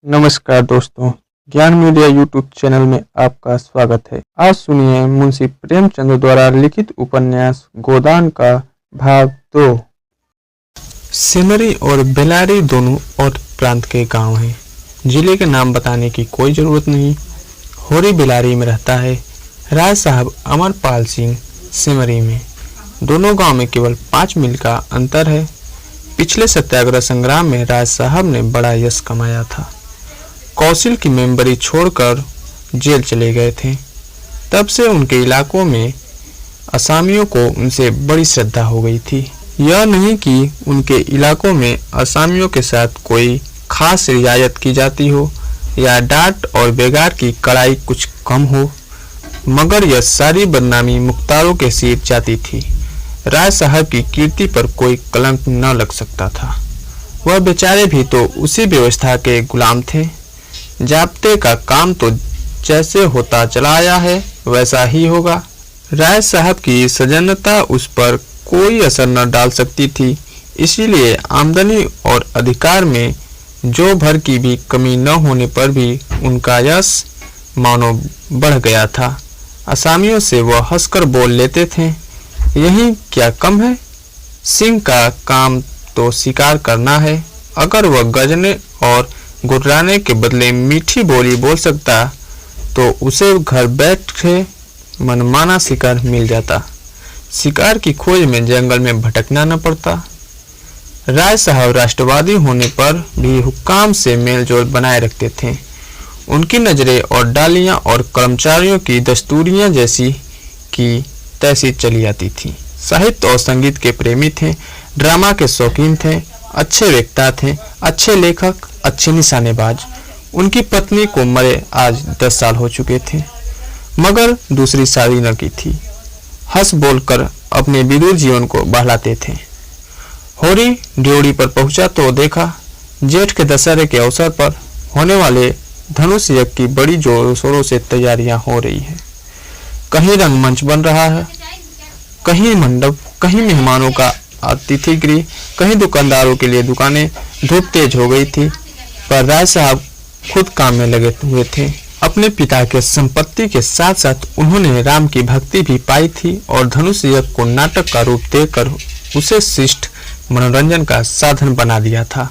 नमस्कार दोस्तों, ज्ञान मीडिया यूट्यूब चैनल में आपका स्वागत है। आज सुनिए मुंशी प्रेमचंद द्वारा लिखित उपन्यास गोदान का भाग 2। सिमरी और बेलारी दोनों और प्रांत के गांव हैं। जिले के नाम बताने की कोई जरूरत नहीं। होरी बेलारी में रहता है, राय साहब अमरपाल सिंह सिमरी में। दोनों गांव में केवल 5 मील का अंतर है। पिछले सत्याग्रह संग्राम में राय साहब ने बड़ा यश कमाया था। कौंसिल की मेंबरी छोड़कर जेल चले गए थे। तब से उनके इलाकों में असामियों को उनसे बड़ी श्रद्धा हो गई थी। यह नहीं कि उनके इलाकों में असामियों के साथ कोई खास रियायत की जाती हो या डांट और बेगार की कड़ाई कुछ कम हो, मगर यह सारी बदनामी मुख्तारों के सिर जाती थी। राय साहब की कीर्ति पर कोई कलंक न लग सकता था। वह बेचारे भी तो उसी व्यवस्था के गुलाम थे। जाब्ते का काम तो जैसे होता चला आया है वैसा ही होगा। राय साहब की सजनता उस पर कोई असर न डाल सकती थी। इसीलिए आमदनी और अधिकार में जो भर की भी कमी न होने पर भी उनका यश मानो बढ़ गया था। असामियों से वह हंसकर बोल लेते थे, यही क्या कम है, सिंह का काम तो शिकार करना है। अगर वह गजने और गुर्राने के बदले मीठी बोली बोल सकता तो उसे घर बैठे मनमाना शिकार मिल जाता। शिकार की खोज में जंगल में भटकना न पड़ता। राय साहब राष्ट्रवादी होने पर भी हुक्काम से मेलजोल बनाए रखते थे। उनकी नजरें और डालियां और कर्मचारियों की दस्तूरियां जैसी की तैसी चली आती थी। साहित्य और संगीत के प्रेमी थे, ड्रामा के शौकीन थे, अच्छे वक्ता थे, अच्छे लेखक, अच्छे निशानेबाज। उनकी पत्नी को मरे आज 10 साल हो चुके थे, मगर दूसरी शादी न की थी। हंस बोलकर अपने विदुर जीवन को बहलाते थे। होरी ड्योढ़ी पर पहुंचा तो देखा जेठ के दशहरे के अवसर पर होने वाले धनुष यज्ञ की बड़ी जोरों शोरों से तैयारियां हो रही है। कहीं रंगमंच बन रहा है, कहीं मंडप, कहीं मेहमानों का अतिथि गृह, कहीं दुकानदारों के लिए दुकानें। धूप तेज हो गई थी, पर राय साहब खुद काम में लगे हुए थे। अपने पिता के संपत्ति के साथ साथ उन्होंने राम की भक्ति भी पाई थी और धनुष यज्ञ को नाटक का रूप देकर उसे शिष्ट मनोरंजन का साधन बना दिया था।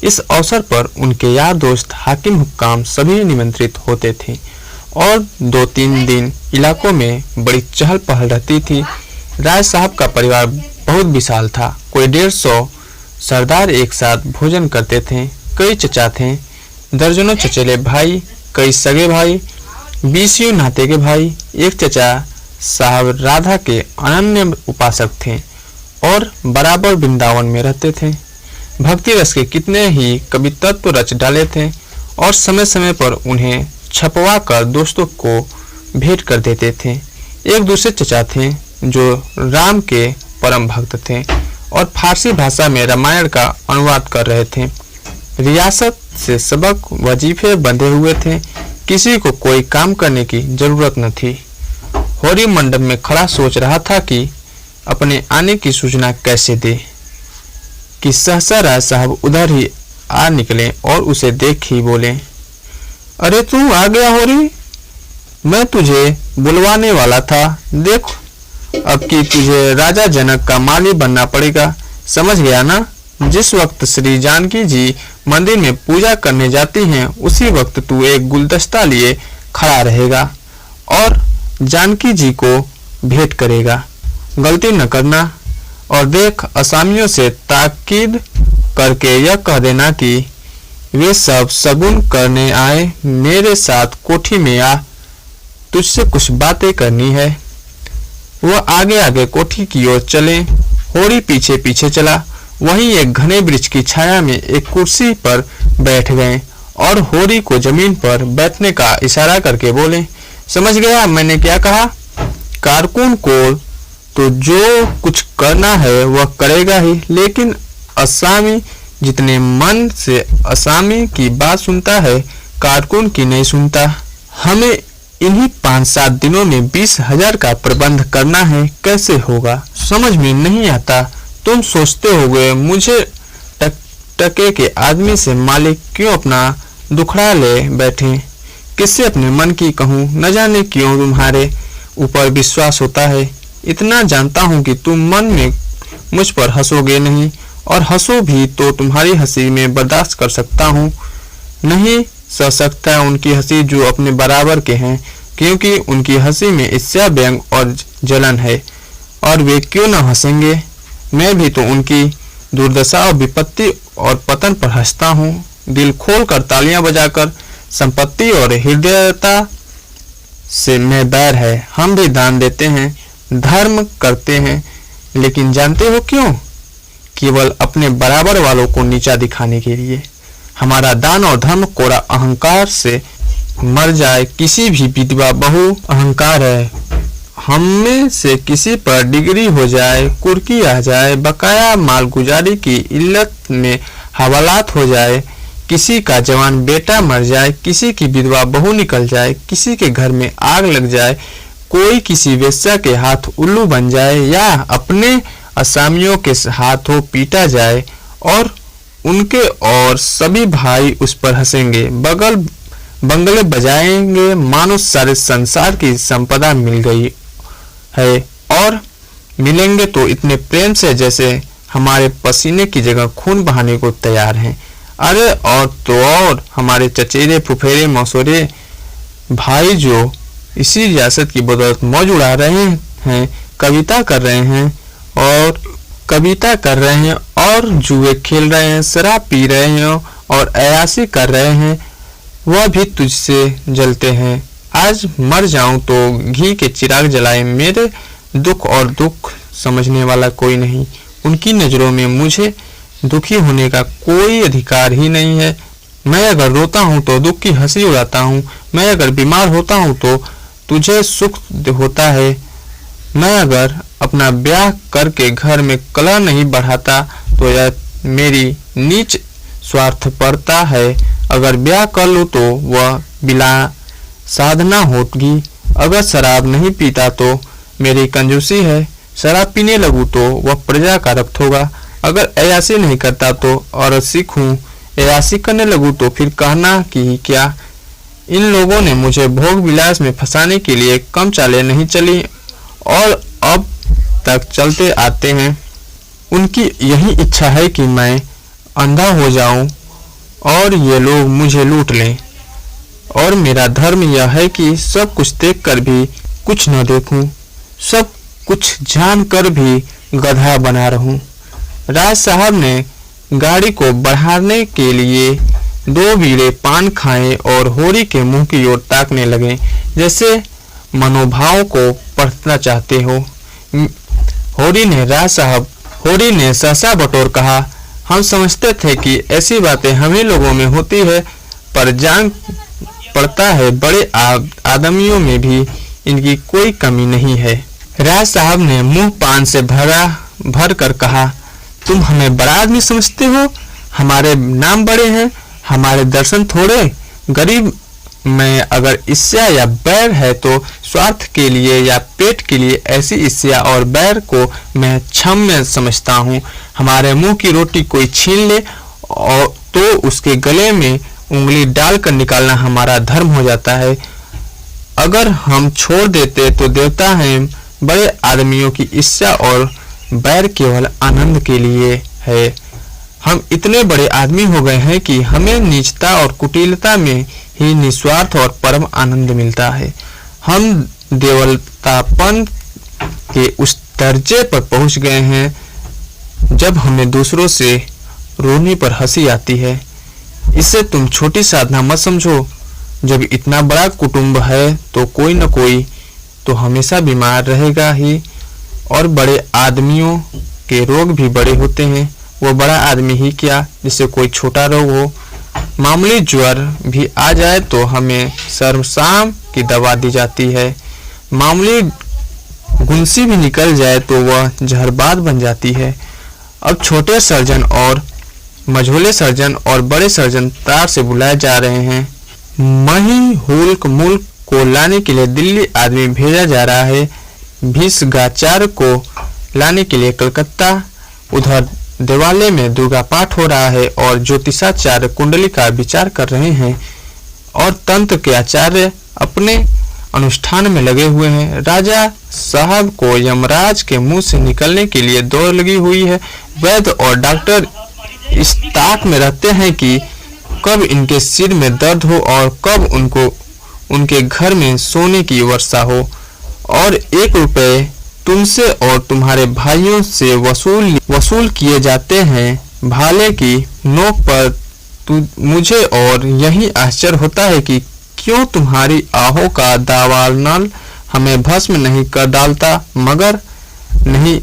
इस अवसर पर उनके यार दोस्त, हाकिम, हुक्काम सभी निमंत्रित होते थे और 2-3 दिन इलाकों में बड़ी चहल पहल रहती थी। राय साहब का परिवार बहुत विशाल था। कोई 150 सरदार एक साथ भोजन करते थे। कई चचा थे, दर्जनों चचेरे भाई, कई सगे भाई, 20 नाते के भाई। एक चचा साहब राधा के अनन्य उपासक थे और बराबर वृंदावन में रहते थे। भक्ति रस के कितने ही कवि तत्व रच डाले थे और समय समय पर उन्हें छपवा कर दोस्तों को भेंट कर देते थे। एक दूसरे चचा थे जो राम के परम भक्त थे और फारसी भाषा में रामायण का अनुवाद कर रहे थे। रियासत से सबक वजीफे बंधे हुए थे। किसी को कोई काम करने की जरूरत न थी। होरी मंडप में खड़ा सोच रहा था कि अपने आने की सूचना कैसे दे कि सहसा राय साहब उधर ही आ निकले और उसे देख ही बोले, अरे तू आ गया होरी, मैं तुझे बुलवाने वाला था। देख अब कि तुझे राजा जनक का माली बनना पड़ेगा, समझ गया ना। जिस वक्त श्री जानकी जी मंदिर में पूजा करने जाती हैं उसी वक्त तू एक गुलदस्ता लिए खड़ा रहेगा और जानकी जी को भेंट करेगा। गलती न करना और देख असामियों से ताकीद करके यह कह देना कि वे सब सगुन करने आए, मेरे साथ कोठी में आ, तुझसे कुछ बातें करनी है। वह आगे आगे कोठी की ओर चले। होरी पीछे पीछे चला। वहीं एक घने वृक्ष की छाया में एक कुर्सी पर बैठ गए और होरी को जमीन पर बैठने का इशारा करके बोले, समझ गया मैंने क्या कहा। कारकुन को तो जो कुछ करना है वह करेगा ही, लेकिन असामी जितने मन से असामी की बात सुनता है कारकुन की नहीं सुनता। हमें इन्हीं 5-7 दिनों में 20,000 का प्रबंध करना है, कैसे होगा समझ में नहीं आता। तुम सोचते होगे मुझे टके के आदमी से मालिक क्यों अपना दुखड़ा ले बैठे। किससे अपने मन की कहूँ, न जाने क्यों तुम्हारे ऊपर विश्वास होता है। इतना जानता हूँ कि तुम मन में मुझ पर हंसोगे नहीं, और हंसो भी तो तुम्हारी हंसी में बर्दाश्त कर सकता हूँ। नहीं सह सकता उनकी हंसी जो अपने बराबर के हैं, क्योंकि उनकी हंसी में ईर्ष्या, व्यंग और जलन है। और वे क्यों न हंसेंगे, मैं भी तो उनकी दुर्दशा और विपत्ति और पतन पर हंसता हूँ। दिल खोल कर तालियां बजाकर संपत्ति और हृदयता से मैं बैर है। हम भी दान देते हैं, धर्म करते हैं, लेकिन जानते हो क्यों? केवल अपने बराबर वालों को नीचा दिखाने के लिए। हमारा दान और धर्म कोरा अहंकार से मर जाए। किसी भी विधवा बहु अहंकार है। हम में से किसी पर डिग्री हो जाए, कुर्की आ जाए, बकाया मालगुजारी की इल्लत में हवालात हो जाए, किसी का जवान बेटा मर जाए, किसी की विधवा बहू निकल जाए, किसी के घर में आग लग जाए, कोई किसी वेश्या के हाथ उल्लू बन जाए, या अपने असामियों के हाथों पीटा जाए, और उनके और सभी भाई उस पर हंसेंगे, बंगले बजाएंगे, मानो सारे संसार की संपदा मिल गई है, और मिलेंगे तो इतने प्रेम से जैसे हमारे पसीने की जगह खून बहाने को तैयार हैं। अरे और तो और हमारे चचेरे फुफेरे मौसेरे भाई जो इसी रियासत की बदौलत मौज उड़ा रहे हैं, कविता कर रहे हैं और जुए खेल रहे हैं, शराब पी रहे हैं और अयासी कर रहे हैं, वह भी तुझसे जलते हैं। आज मर जाऊं तो घी के चिराग जलाए, मेरे दुख और दुख समझने वाला कोई नहीं। उनकी नजरों में मुझे दुखी होने का कोई अधिकार ही नहीं है। मैं अगर रोता हूँ तो दुख की हंसी उड़ाता हूँ, मैं अगर बीमार होता हूँ तो तुझे सुख होता है, मैं अगर अपना ब्याह करके घर में कलह नहीं बढ़ाता तो यह मेरी नीच स्वार्थपरता है। अगर ब्याह कर लो तो वह बिला साधना होगी। अगर शराब नहीं पीता तो मेरी कंजूसी है, शराब पीने लगूं तो वह प्रजा का रक्त होगा। अगर अयासी नहीं करता तो और सिख हूँ, अयासी करने लगूं तो फिर कहना कि क्या। इन लोगों ने मुझे भोग विलास में फंसाने के लिए कम चालें नहीं चली और अब तक चलते आते हैं। उनकी यही इच्छा है कि मैं अंधा हो जाऊं और ये लोग मुझे लूट लें, और मेरा धर्म यह है कि सब कुछ देखकर भी कुछ न देखूं, सब कुछ जानकर भी गधा बना रहूं। राज साहब ने गाड़ी को बढ़ाने के लिए 2 बीड़े पान खाए और होरी के मुंह की ओर ताकने लगे, जैसे मनोभाव को पढ़ना चाहते हो। होरी ने सहसा बटोर कहा, हम समझते थे कि ऐसी बातें हम ही लोगों में होती है, पर जान पड़ता है बड़े आदमियों में भी इनकी कोई कमी नहीं है। राज साहब ने मुंह पान से भर कर कहा, तुम हमें बड़ा आदमी समझते हो, हमारे नाम बड़े हैं, हमारे दर्शन थोड़े। गरीब में अगर ईर्ष्या या बैर है तो स्वार्थ के लिए या पेट के लिए। ऐसी ईर्ष्या और बैर को मैं क्षम्य समझता हूँ। हमारे मुंह की रोटी कोई छीन ले और तो उसके गले में उंगली डालकर निकालना हमारा धर्म हो जाता है। अगर हम छोड़ देते तो देवता हैं। बड़े आदमियों की ईर्ष्या और बैर केवल आनंद के लिए है। हम इतने बड़े आदमी हो गए हैं कि हमें नीचता और कुटिलता में ही निस्वार्थ और परम आनंद मिलता है। हम देवतापन के उस दर्जे पर पहुंच गए हैं जब हमें दूसरों से रोने पर हंसी आती है। इसे तुम छोटी साधना मत समझो। जब इतना बड़ा कुटुंब है तो कोई न कोई तो हमेशा बीमार रहेगा ही, और बड़े आदमियों के रोग भी बड़े होते हैं। वो बड़ा आदमी ही क्या, जिसे कोई छोटा रोग हो। मामूली ज्वर भी आ जाए तो हमें सर्वसाम की दवा दी जाती है। मामूली गुंसी भी निकल जाए तो वह जहरबाद बन जाती है। अब छोटे सर्जन और मझोले सर्जन और बड़े सर्जन तार से बुलाए जा रहे हैं। मही हुल्क मुल्क को लाने के लिए दिल्ली आदमी भेजा जा रहा है। भीषगाचार को लाने के लिए कलकत्ता, उधर देवालय में दुर्गा पाठ हो रहा है और ज्योतिषाचार्य कुंडली का विचार कर रहे हैं और तंत्र के आचार्य अपने अनुष्ठान में लगे हुए हैं। राजा साहब को यमराज के मुंह से निकलने के लिए दौड़ लगी हुई है। वैद्य और डॉक्टर इस ताक में रहते हैं कि कब इनके सिर में दर्द हो और कब उनके घर में सोने की वर्षा हो। और 1 रुपए तुमसे और तुम्हारे भाइयों से वसूल किए जाते हैं भाले की नोक पर। मुझे और यही आश्चर्य होता है कि क्यों तुम्हारी आहों का दावानल हमें भस्म नहीं कर डालता। मगर नहीं,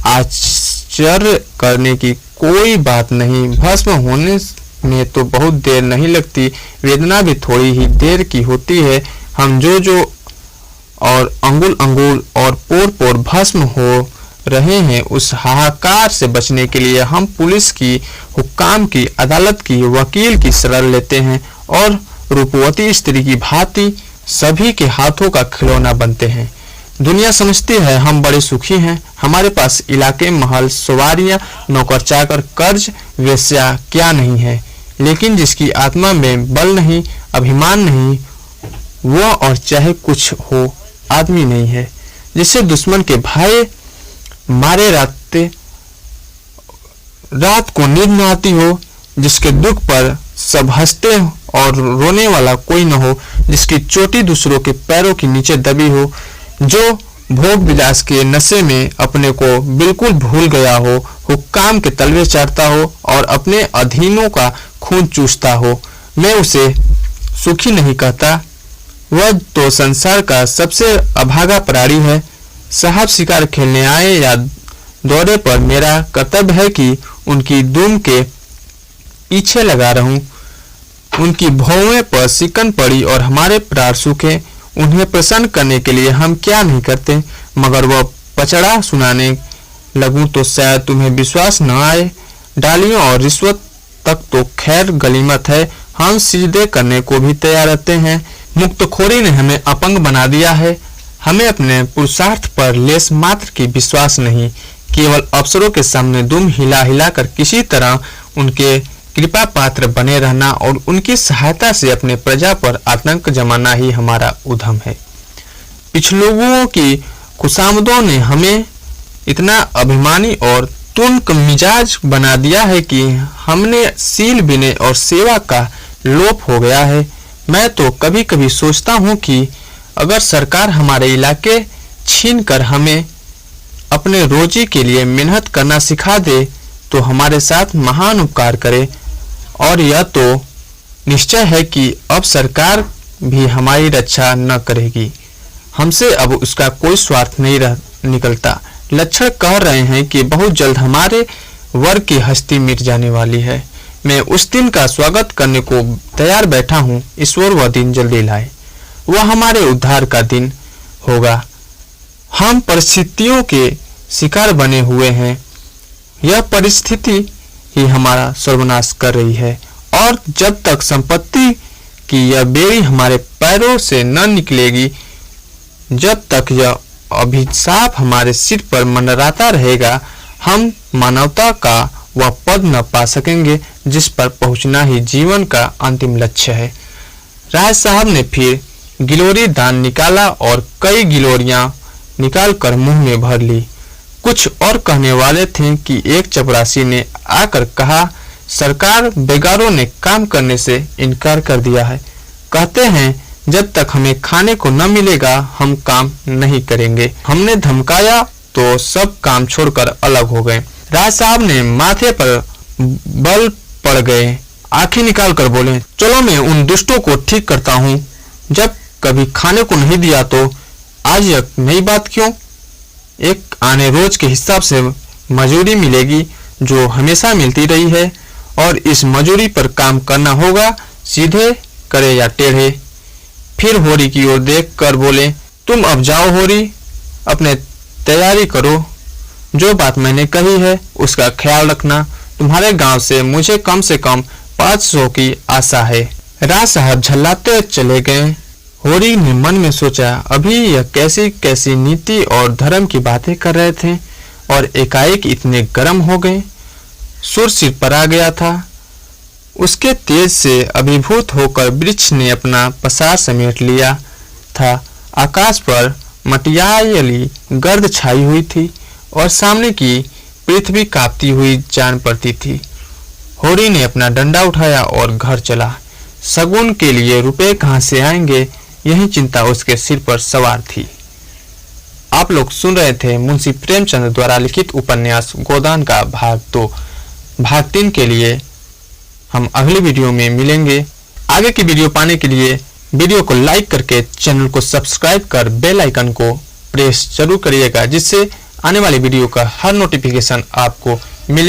आश्चर्य करने की कोई बात नहीं। भस्म होने में तो बहुत देर नहीं लगती, वेदना भी थोड़ी ही देर की होती है। हम जो और अंगुल और पोर भस्म हो रहे हैं, उस हाहाकार से बचने के लिए हम पुलिस की, हुक्काम की, अदालत की, वकील की शरण लेते हैं और रूपवती स्त्री की भांति सभी के हाथों का खिलौना बनते हैं। दुनिया समझती है हम बड़े सुखी हैं। हमारे पास इलाके, महल, सवारियां, नौकर चाकर, कर्ज, वेश्या क्या नहीं है। लेकिन जिसकी आत्मा में बल नहीं, अभिमान नहीं, वह और चाहे कुछ हो आदमी नहीं है। जिससे दुश्मन के भाई मारे रात को नींद न आती हो, जिसके दुख पर सब हंसते और रोने वाला कोई न हो, जिसकी चोटी दूसरों के पैरों के नीचे दबी हो, जो भोग विलास के नशे में अपने को बिल्कुल भूल गया हो, हुक्काम के तलवे चाटता हो और अपने अधीनों का खून चूसता हो, मैं उसे सुखी नहीं कहता। वह तो संसार का सबसे अभागा प्राणी है। साहब शिकार खेलने आए या दौरे पर मेरा कर्तव्य है कि उनकी दुम के पीछे लगा रहूं। उनकी भौवें पर सिकन पड़ी और हमारे प्राण सूखे। उन्हें प्रसन्न करने के लिए हम क्या नहीं करते। मगर वह पचड़ा सुनाने लगूं तो शायद तुम्हें विश्वास न आए। डालियों और रिश्वत तक तो खैर गलीमत है, हम सीधे करने को भी तैयार रहते हैं। मुक्तखोरी ने हमें अपंग बना दिया है। हमें अपने पुरुषार्थ पर लेस मात्र की विश्वास नहीं। केवल अफसरों के सामने दुम हिला हिला कर किसी तरह उनके कृपा पात्र बने रहना और उनकी सहायता से अपने प्रजा पर आतंक जमाना ही हमारा उद्यम है। पिछलुओं की खुशामदों ने हमें इतना अभिमानी और तुनक मिजाज बना दिया है कि हमने सील, विनय और सेवा का लोप हो गया है। मैं तो कभी कभी सोचता हूँ कि अगर सरकार हमारे इलाके छीन कर हमें अपने रोजी के लिए मेहनत करना सिखा दे तो हमारे साथ महान उपकार करे। और यह तो निश्चय है कि अब सरकार भी हमारी रक्षा न करेगी। हमसे अब उसका कोई स्वार्थ नहीं निकलता। लक्षण कह रहे हैं कि बहुत जल्द हमारे वर्ग की हस्ती मिट जाने वाली है। मैं उस दिन का स्वागत करने को तैयार बैठा हूँ। ईश्वर वह दिन जल्दी लाए। वह हमारे उद्धार का दिन होगा। हम परिस्थितियों के शिकार बने हुए हैं। यह परिस्थिति ही हमारा सर्वनाश कर रही है और जब तक संपत्ति की यह बेड़ी हमारे पैरों से न निकलेगी, जब तक यह अभिशाप हमारे सिर पर मंडराता रहेगा, हम मानवता का वह पद न पा सकेंगे जिस पर पहुंचना ही जीवन का अंतिम लक्ष्य है। राय साहब ने फिर गिलोरी दान निकाला और कई गिलोरियां निकालकर मुंह में भर ली। कुछ और कहने वाले थे कि एक चपरासी ने आकर कहा, सरकार बेगारों ने काम करने से इनकार कर दिया है। कहते हैं जब तक हमें खाने को न मिलेगा हम काम नहीं करेंगे। हमने धमकाया तो सब काम छोड़कर अलग हो गए। राज साहब ने माथे पर बल पड़ गए, आंखें निकाल कर बोले, चलो मैं उन दुष्टों को ठीक करता हूँ। जब कभी खाने को नहीं दिया तो आज यह नई बात क्यों? एक आने रोज के हिसाब से मजूरी मिलेगी जो हमेशा मिलती रही है और इस मजूरी पर काम करना होगा, सीधे करे या टेढ़े। फिर होरी की ओर देख कर बोले, तुम अब जाओ होरी, अपने तैयारी करो। जो बात मैंने कही है उसका ख्याल रखना। तुम्हारे गांव से मुझे कम से कम 500 की आशा है। राज साहब झल्लाते चले गए। होरी ने मन में सोचा, अभी यह कैसी कैसी नीति और धर्म की बातें कर रहे थे और एकाएक इतने गर्म हो गए। सूर्य सिर पर आ गया था। उसके तेज से अभिभूत होकर वृक्ष ने अपना पसार समेट लिया था। आकाश पर मटियाली गर्द छाई हुई थी और सामने की पृथ्वी कांपती हुई जान पड़ती थी। होरी ने अपना डंडा उठाया और घर चला। शगुन के लिए रुपए कहाँ से आएंगे, यही चिंता उसके सिर पर सवार थी। आप लोग सुन रहे थे मुंशी प्रेमचंद द्वारा लिखित उपन्यास गोदान का भाग 2। भाग 3 के लिए हम अगली वीडियो में मिलेंगे। आगे की वीडियो पाने के लिए वीडियो को लाइक करके चैनल को सब्सक्राइब कर बेल आइकन को प्रेस जरूर करिएगा, जिससे आने वाली वीडियो का हर नोटिफिकेशन आपको मिले।